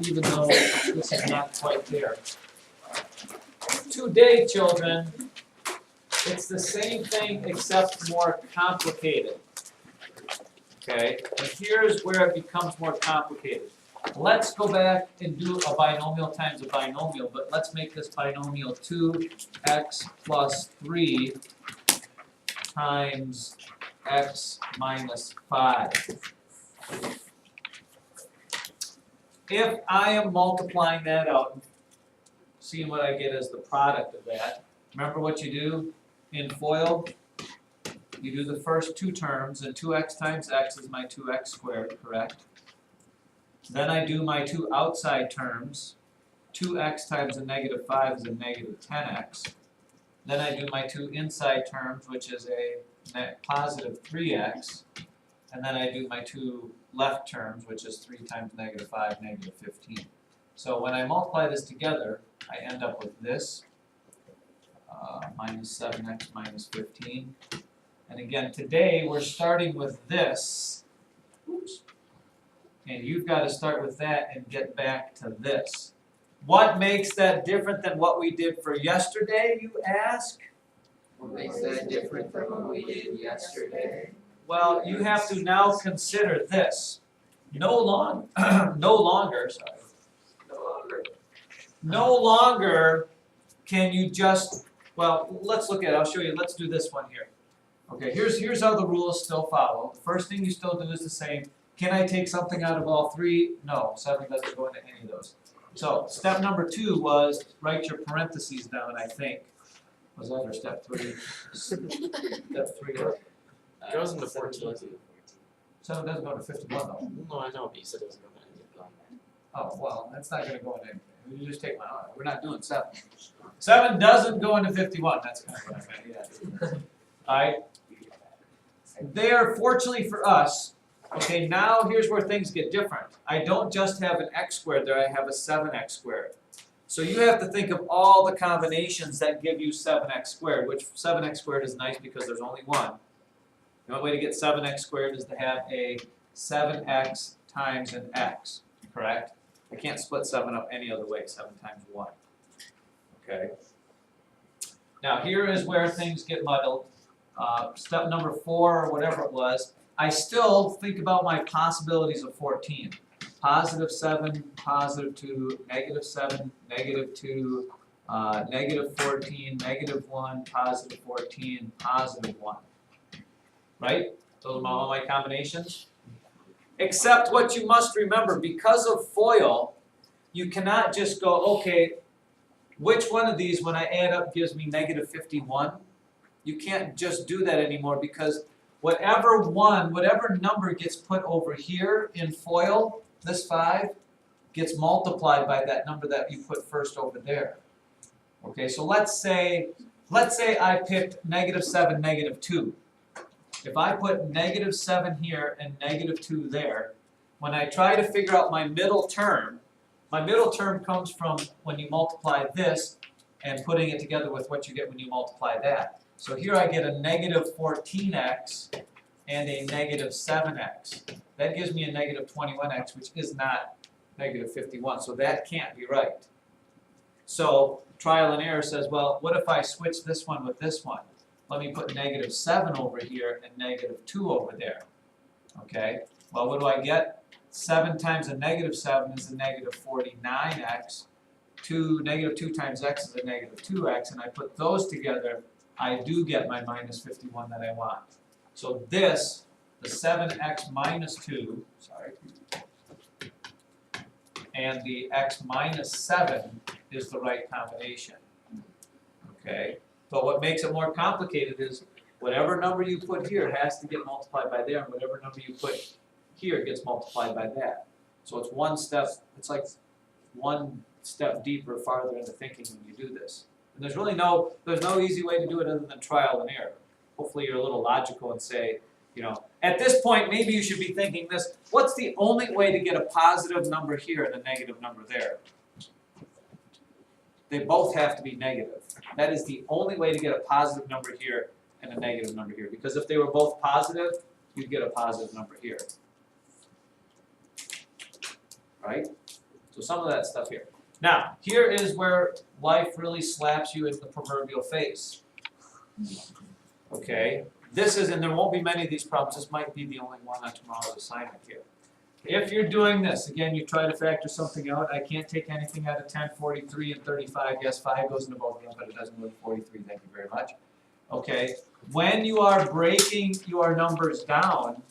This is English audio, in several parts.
even though this is not quite there. Today, children, it's the same thing except more complicated. Okay, and here's where it becomes more complicated. Let's go back and do a binomial times a binomial, but let's make this binomial 2x plus 3 times x minus 5. If I am multiplying that out, seeing what I get as the product of that, remember what you do in FOIL? You do the first two terms, and 2x times x is my 2x squared, correct? Then I do my two outside terms. 2x times a negative 5 is a negative 10x. Then I do my two inside terms, which is a positive 3x. And then I do my two left terms, which is 3 times negative 5, negative 15. So when I multiply this together, I end up with this, minus 7x minus 15. And again, today we're starting with this. Oops. And you've got to start with that and get back to this. What makes that different than what we did for yesterday, you ask? What makes that different from what we did yesterday? Well, you have to now consider this. No longer, can you just, well, let's look at it. I'll show you. Let's do this one here. Okay, here's how the rules still follow. The first thing you still do is the same. Can I take something out of all three? No, 7 doesn't go into any of those. So step number 2 was write your parentheses down, I think. Was that or step 3? Step 3. It goes into 14. 7 doesn't go into 51 though. No, I know, but you said it doesn't go into anything. Oh, well, that's not going to go into anything. You just take my arm. We're not doing 7. 7 doesn't go into 51. That's kind of what I meant, yeah. All right. There, fortunately for us, okay, now here's where things get different. I don't just have an x squared there, I have a 7x squared. So you have to think of all the combinations that give you 7x squared, which 7x squared is nice because there's only one. The only way to get 7x squared is to have a 7x times an x, correct? I can't split 7 up any other way, 7 times 1. Okay. Now here is where things get muddled. Step number 4, or whatever it was, I still think about my possibilities of 14. Positive 7, positive 2, negative 7, negative 2, negative 14, negative 1, positive 14, positive 1. Right? Those are all my combinations. Except what you must remember, because of FOIL, you cannot just go, okay, which one of these when I add up gives me negative 51? You can't just do that anymore because whatever number gets put over here in FOIL, this 5, gets multiplied by that number that you put first over there. Okay, so let's say I picked negative 7, negative 2. If I put negative 7 here and negative 2 there, when I try to figure out my middle term comes from when you multiply this and putting it together with what you get when you multiply that. So here I get a negative 14x and a negative 7x. That gives me a negative 21x, which is not negative 51, so that can't be right. So trial and error says, well, what if I switch this one with this one? Let me put negative 7 over here and negative 2 over there. Okay, well, what do I get? 7 times a negative 7 is a negative 49x. Negative 2 times x is a negative 2x, and I put those together, I do get my minus 51 that I want. So this, the 7x minus 2, and the x minus 7 is the right combination. Okay, but what makes it more complicated is whatever number you put here has to get multiplied by there, and whatever number you put here gets multiplied by that. So it's one step, it's like one step deeper, farther into thinking when you do this. And there's really no easy way to do it other than trial and error. Hopefully you're a little logical and say, you know, at this point maybe you should be thinking this, what's the only way to get a positive number here and a negative number there? They both have to be negative. That is the only way to get a positive number here and a negative number here. Because if they were both positive, you'd get a positive number here. Right? So some of that stuff here. Now, here is where life really slaps you in the proverbial face. Okay, this is, and there won't be many of these problems, this might be the only one on tomorrow's assignment here. If you're doing this, again, you try to factor something out, I can't take anything out of 10, 43, and 35, yes, 5 goes into both of them, but it doesn't go to 43, thank you very much. Okay, when you are breaking your numbers down,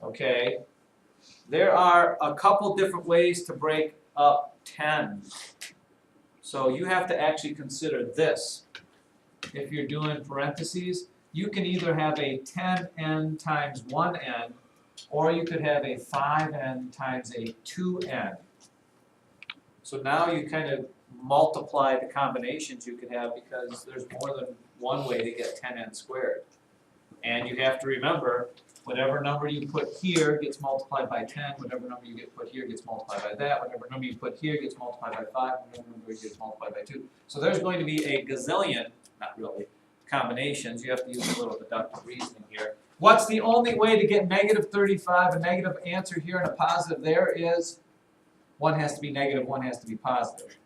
okay, there are a couple different ways to break up 10. So you have to actually consider this. If you're doing parentheses, you can either have a 10n times 1n, or you could have a 5n times a 2n. So now you kind of multiply the combinations you could have because there's more than one way to get 10n squared. And you have to remember, whatever number you put here gets multiplied by 10, whatever number you get put here gets multiplied by that, whatever number you put here gets multiplied by 5, whatever number gets multiplied by 2. So there's going to be a gazillion, not really, combinations. You have to use a little deductive reasoning here. What's the only way to get negative 35, a negative answer here and a positive there is one has to be negative, one has to be positive.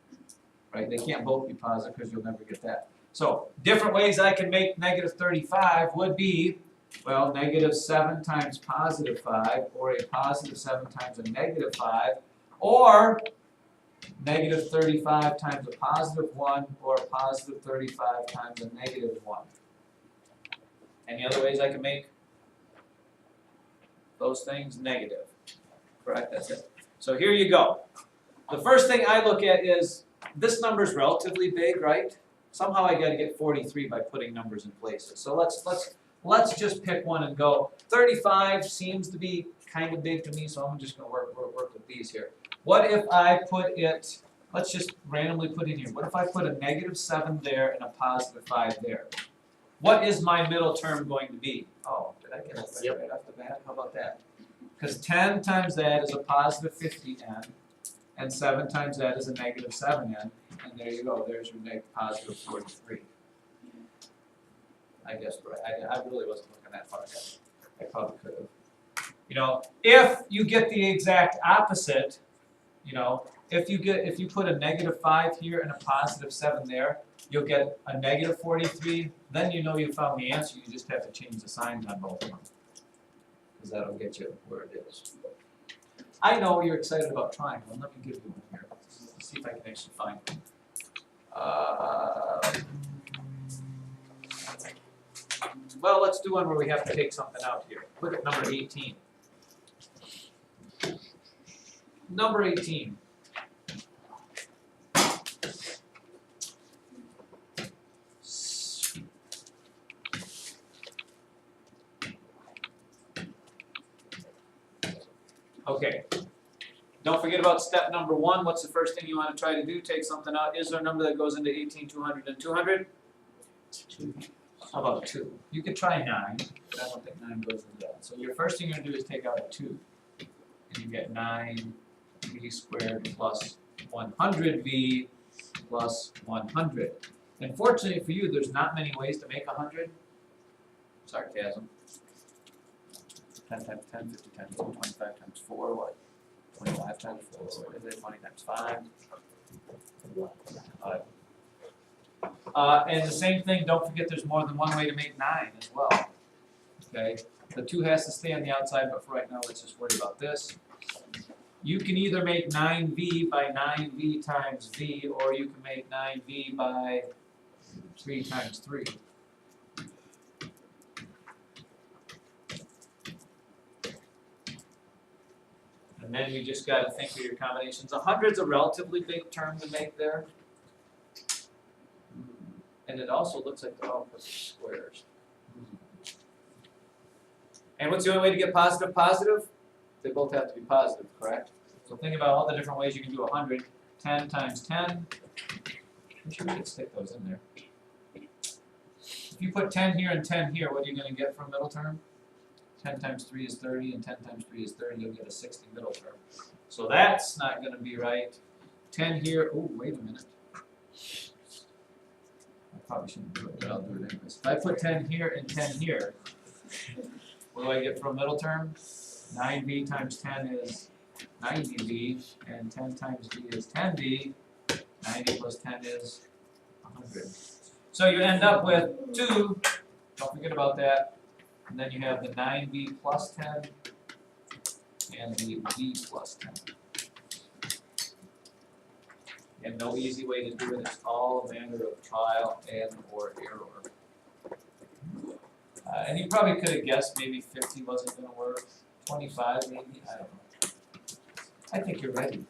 Right? They can't both be positive because you'll never get that. So different ways I can make negative 35 would be, well, negative 7 times positive 5, or a positive 7 times a negative 5, or negative 35 times a positive 1, or a positive 35 times a negative 1. Any other ways I can make those things negative? Correct, that's it. So here you go. The first thing I look at is, this number is relatively big, right? Somehow I got to get 43 by putting numbers in places. So let's just pick one and go. 35 seems to be kind of big to me, so I'm just going to work with these here. What if I put it, let's just randomly put in here. What if I put a negative 7 there and a positive 5 there? What is my middle term going to be? Oh, did I get it right off the bat? How about that? Because 10 times that is a positive 50n, and 7 times that is a negative 7n, and there you go, there's your positive 43. I guess, right, I really wasn't looking that far ahead. I probably could have. You know, if you get the exact opposite, you know, if you put a negative 5 here and a positive 7 there, you'll get a negative 43, then you know you found the answer, you just have to change the signs on both of them. Because that'll get you where it is. I know you're excited about triangle, let me give you one here. Let's see if I can actually find it. Well, let's do one where we have to take something out here. Look at number 18. Number 18. Okay. Don't forget about step number 1. What's the first thing you want to try to do? Take something out. Is there a number that goes into 18, 200, and 200? 2. How about 2? You could try 9, but I don't think 9 goes into that. So your first thing you're going to do is take out a 2. And you get 9v squared plus 100v plus 100. And fortunately for you, there's not many ways to make 100. Sarcasm. 10 times 10, 50 times 2, 25 times 4, what? 25 times 4, what is it? 20 times 5. And the same thing, don't forget there's more than one way to make 9 as well. Okay? The 2 has to stay on the outside, but for right now, let's just worry about this. You can either make 9v by 9v times v, or you can make 9v by 3 times 3. And then you just got to think of your combinations. 100's a relatively big term to make there. And it also looks like they're all squares. And what's the only way to get positive positive? They both have to be positive, correct? So think about all the different ways you can do 100. 10 times 10. I'm sure we could stick those in there. If you put 10 here and 10 here, what are you going to get from middle term? 10 times 3 is 30, and 10 times 3 is 30. You'll get a 60 middle term. So that's not going to be right. 10 here. Oh, wait a minute. I probably shouldn't do it, but I'll do it anyways. If I put 10 here and 10 here, what do I get from middle term? 9v times 10 is 90b, and 10 times b is 10b. 90 plus 10 is 100. So you end up with 2, don't forget about that, and then you have the 9b plus 10 and the b plus 10. And no easy way to do it, it's all a matter of trial and or error. And you probably could have guessed maybe 50 wasn't going to work, 25 maybe, I don't know. I think you're ready.